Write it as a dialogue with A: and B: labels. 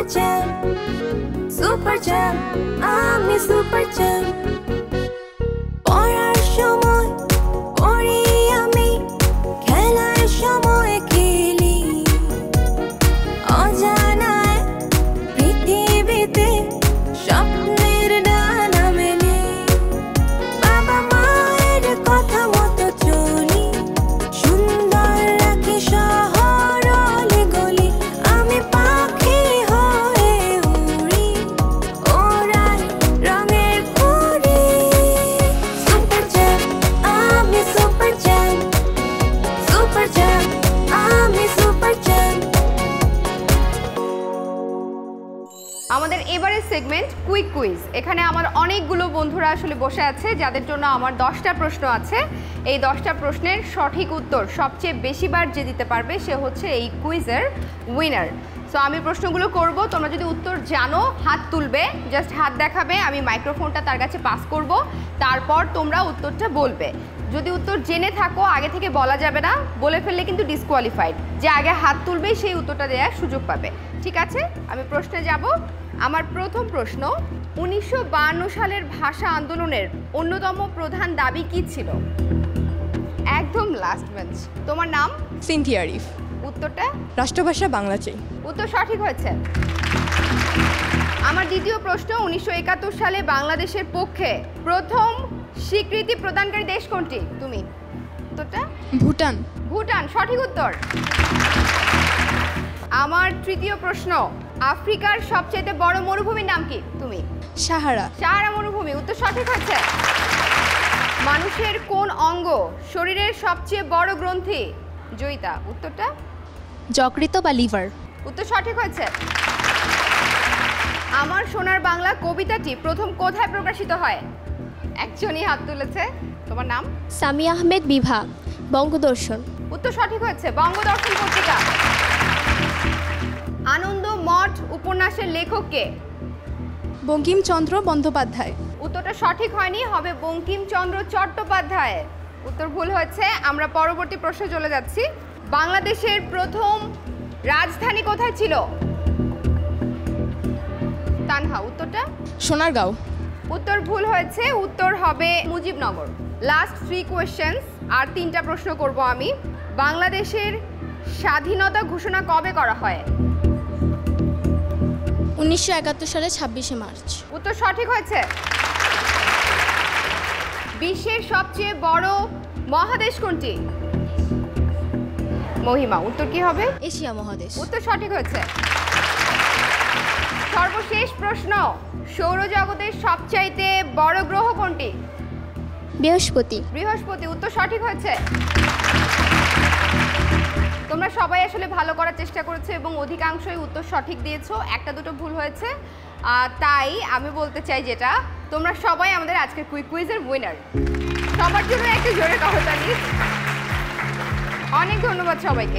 A: Super jam আমি super jam পড়ার সময় পড়ি আমি খেলার সময় খেলি অজানায় পৃথিবীতে স্বপ্নের ডানা মেলে বাবা মায়ের কথা মতো চলি সুন্দর রাখি শহর অলি গলি আমি পাখি হয়ে উড়ি ওড়াই রঙের ঘুড়ি সুপার জ্যাম আমি সুপার জ্যাম আমি সুপার জ্যাম।
B: আমাদের এবারের সেগমেন্ট কুইক কুইজ। এখানে আমার অনেকগুলো বন্ধুরা আসলে বসে আছে যাদের জন্য আমার 10টা প্রশ্ন আছে। এই 10টা প্রশ্নের সঠিক উত্তর সবচেয়ে বেশিবার যে দিতে পারবে সে হচ্ছে এই কুইজের উইনার। সো আমি প্রশ্নগুলো করব, তোমরা যদি উত্তর জানো হাত তুলবে, জাস্ট হাত দেখাবে, আমি মাইক্রোফোনটা তার কাছে পাস করব, তারপর তোমরা উত্তরটা বলবে। যদি উত্তর জেনে থাকো আগে থেকে বলা যাবে না, বলে ফেললে কিন্তু ডিসকোয়ালিফাইড। যে আগে হাত তুলবে সেই উত্তরটা দেওয়ার সুযোগ পাবে। ঠিক আছে, আমি প্রশ্নে যাব। আমার প্রথম প্রশ্ন, 1952 সালের ভাষা আন্দোলনের অন্যতম প্রধান দাবি কি ছিল? একদম লাস্ট বেঞ্চ। তোমার নাম?
C: সিনথিয়া আরিফ।
B: উত্তরটা?
C: রাষ্ট্রভাষা বাংলা চাই।
B: উত্তর সঠিক হয়েছে। আমার দ্বিতীয় প্রশ্ন, 1971 সালে বাংলাদেশের পক্ষে প্রথম স্বীকৃতি প্রদানকারী দেশ কোনটি? তুমি। উত্তরটা?
C: ভুটান।
B: ভুটান সঠিক উত্তর। আমার তৃতীয় প্রশ্ন, আফ্রিকার সবচেয়ে বড় মরুভূমির নাম কি? তুমি।
C: সাহারা।
B: সাহারা মরুভূমি। উত্তর সঠিক হয়েছে। মানুষের কোন অঙ্গ শরীরের সবচেয়ে বড় গ্রন্থি? জয়িতা। উত্তরটা?
C: যকৃত বা লিভার।
B: উত্তর সঠিক হয়েছে। আমার সোনার বাংলা কবিতাটি প্রথম কোথায় প্রকাশিত হয়? একজনই হাত তুলেছে। তোমার নাম?
D: সামি আহমেদ বিভা, বঙ্গদর্শন।
B: উত্তর সঠিক হয়েছে, বঙ্গদর্শন পত্রিকা। আনন্দ মঠ উপন্যাসের লেখক কে?
C: বঙ্কিমচন্দ্র বন্দ্যোপাধ্যায়।
B: উত্তরটা সঠিক হয়নি, হবে বঙ্কিমচন্দ্র চট্টোপাধ্যায়। উত্তর ভুল হয়েছে। আমরা পরবর্তী প্রশ্নে চলে যাচ্ছি। বাংলাদেশের প্রথম রাজধানী কোথায় ছিল? তানহা। উত্তরটা?
C: সোনারগাঁও।
B: উত্তর ভুল হয়েছে, উত্তর হবে মুজিবনগর। লাস্ট 3 কোয়েশ্চেন্স, আর 3টা প্রশ্ন করব আমি। বাংলাদেশের স্বাধীনতা ঘোষণা কবে করা হয়?
D: 1971 সালে 26শে মার্চ।
B: উত্তর সঠিক হয়েছে। বিশ্বের সবচেয়ে বড় মহাদেশ কোনটি? মহিমা। উত্তর কি হবে?
D: এশিয়া মহাদেশ।
B: উত্তর সঠিক হয়েছে। সর্বশেষ প্রশ্ন, সৌরজগতের সবচাইতে বড় গ্রহ কোনটি?
D: বৃহস্পতি।
B: বৃহস্পতি। উত্তর সঠিক হয়েছে। তোমরা সবাই আসলে ভালো করার চেষ্টা করেছো এবং অধিকাংশই উত্তর সঠিক দিয়েছো, একটা দুটো ভুল হয়েছে। তাই আমি বলতে চাই যেটা, তোমরা সবাই আমাদের আজকের কুইক কুইজের উইনার। সবার জন্য একটা জোরে করতালি। অনেক ধন্যবাদ সবাইকে।